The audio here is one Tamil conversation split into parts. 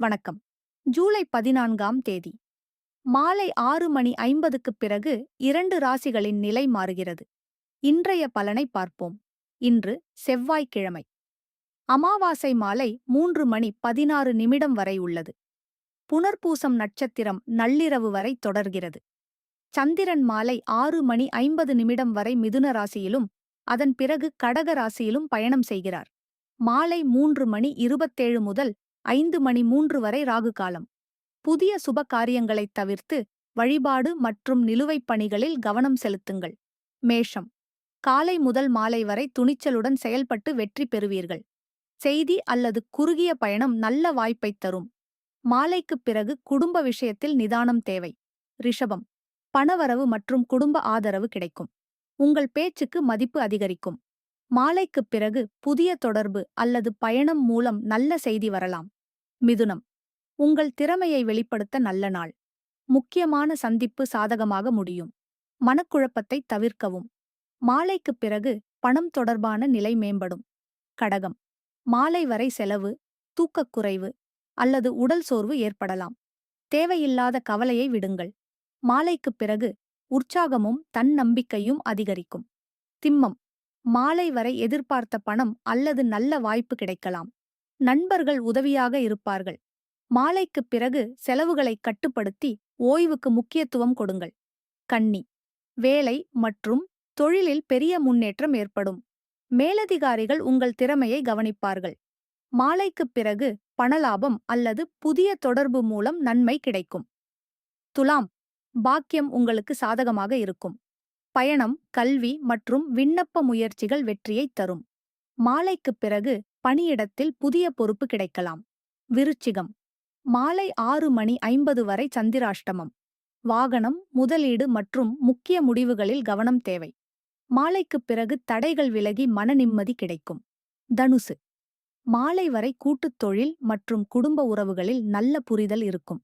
வணக்கம். ஜூலை 14ஆம் தேதி மாலை 6:50க்குப் பிறகு 2 ராசிகளின் நிலை மாறுகிறது. இன்றைய பலனை பார்ப்போம். இன்று செவ்வாய்க்கிழமை. அமாவாசை மாலை 3:16 வரை உள்ளது. புனர்பூசம் நட்சத்திரம் நள்ளிரவு வரை தொடர்கிறது. சந்திரன் மாலை 6:50 வரை மிதுன ராசியிலும் அதன் பிறகு கடக ராசியிலும் பயணம் செய்கிறார். மாலை 3:27 முதல் 5:03 வரை ராகு காலம். புதிய சுப காரியங்களைத் தவிர்த்து வழிபாடு மற்றும் நிலுவைப் பணிகளில் கவனம் செலுத்துங்கள். மேஷம். காலை முதல் மாலை வரை துணிச்சலுடன் செயல்பட்டு வெற்றி பெறுவீர்கள். செய்தி அல்லது குறுகிய பயணம் நல்ல வாய்ப்பைத் தரும். மாலைக்குப் பிறகு குடும்ப விஷயத்தில் நிதானம் தேவை. ரிஷபம். பணவரவு மற்றும் குடும்ப ஆதரவு கிடைக்கும். உங்கள் பேச்சுக்கு மதிப்பு அதிகரிக்கும். மாலைக்குப் பிறகு புதிய தொடர்பு அல்லது பயணம் மூலம் நல்ல செய்தி வரலாம். மிதுனம். உங்கள் திறமையை வெளிப்படுத்த நல்ல நாள். முக்கியமான சந்திப்பு சாதகமாக முடியும். மனக்குழப்பத்தை தவிர்க்கவும். மாலைக்குப் பிறகு பணம் தொடர்பான நிலை மேம்படும். கடகம். மாலை வரை செலவு, தூக்கக்குறைவு அல்லது உடல் சோர்வு ஏற்படலாம். தேவையில்லாத கவலையை விடுங்கள். மாலைக்குப் பிறகு உற்சாகமும் தன்னம்பிக்கையும் அதிகரிக்கும். திம்மம். மாலை வரை எதிர்பார்த்த பணம் அல்லது நல்ல வாய்ப்பு கிடைக்கலாம். நண்பர்கள் உதவியாக இருப்பார்கள். மாலைக்குப் பிறகு செலவுகளை கட்டுப்படுத்தி ஓய்வுக்கு முக்கியத்துவம் கொடுங்கள். கன்னி. வேலை மற்றும் தொழிலில் பெரிய முன்னேற்றம் ஏற்படும். மேலதிகாரிகள் உங்கள் திறமையை கவனிப்பார்கள். மாலைக்குப் பிறகு பணலாபம் அல்லது புதிய தொடர்பு மூலம் நன்மை கிடைக்கும். துலாம். பாக்கியம் உங்களுக்கு சாதகமாக இருக்கும். பயணம், கல்வி மற்றும் விண்ணப்ப முயற்சிகள் வெற்றியைத் தரும். மாலைக்குப் பிறகு பணியிடத்தில் புதிய பொறுப்பு கிடைக்கலாம். விருச்சிகம். மாலை 6:50 வரை சந்திராஷ்டமம். வாகனம், முதலீடு மற்றும் முக்கிய முடிவுகளில் கவனம் தேவை. மாலைக்குப் பிறகு தடைகள் விலகி மன நிம்மதி கிடைக்கும். தனுசு. மாலை வரை கூட்டுத் தொழில் மற்றும் குடும்ப உறவுகளில் நல்ல புரிதல் இருக்கும்.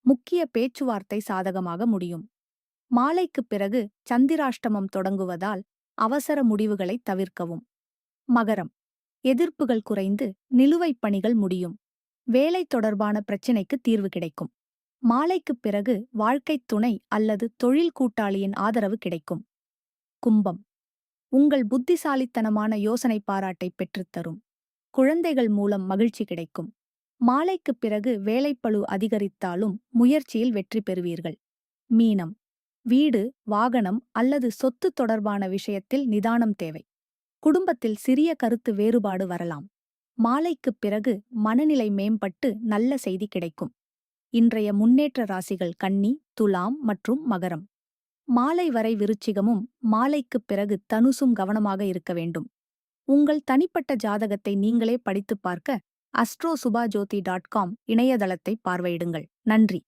முக்கிய பேச்சுவார்த்தை சாதகமாக முடியும். மாலைக்குப் பிறகு சந்திராஷ்டமம் தொடங்குவதால் அவசர முடிவுகளைத் தவிர்க்கவும். மகரம். எதிர்ப்புகள் குறைந்து நிலுவைப் பணிகள் முடியும். வேலை தொடர்பான பிரச்சினைக்கு தீர்வு கிடைக்கும். மாலைக்குப் பிறகு வாழ்க்கைத் துணை அல்லது தொழில் கூட்டாளியின் ஆதரவு கிடைக்கும். கும்பம். உங்கள் புத்திசாலித்தனமான யோசனை பாராட்டை பெற்றுத்தரும். குழந்தைகள் மூலம் மகிழ்ச்சி கிடைக்கும். மாலைக்குப் பிறகு வேலைப்பளு அதிகரித்தாலும் முயற்சியில் வெற்றி பெறுவீர்கள். மீனம். வீடு, வாகனம் அல்லது சொத்து தொடர்பான விஷயத்தில் நிதானம் தேவை. குடும்பத்தில் சிறிய கருத்து வேறுபாடு வரலாம். மாலைக்குப் பிறகு மனநிலை மேம்பட்டு நல்ல செய்தி கிடைக்கும். இன்றைய முன்னேற்ற ராசிகள் கன்னி, துலாம் மற்றும் மகரம். மாலை வரை விருச்சிகமும் மாலைக்குப் பிறகு தனுசும் கவனமாக இருக்க வேண்டும். உங்கள் தனிப்பட்ட ஜாதகத்தை நீங்களே படித்துப் பார்க்க astrosubajyoti.com இணையதளத்தை பார்வையிடுங்கள். நன்றி.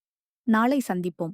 நாளை சந்திப்போம்.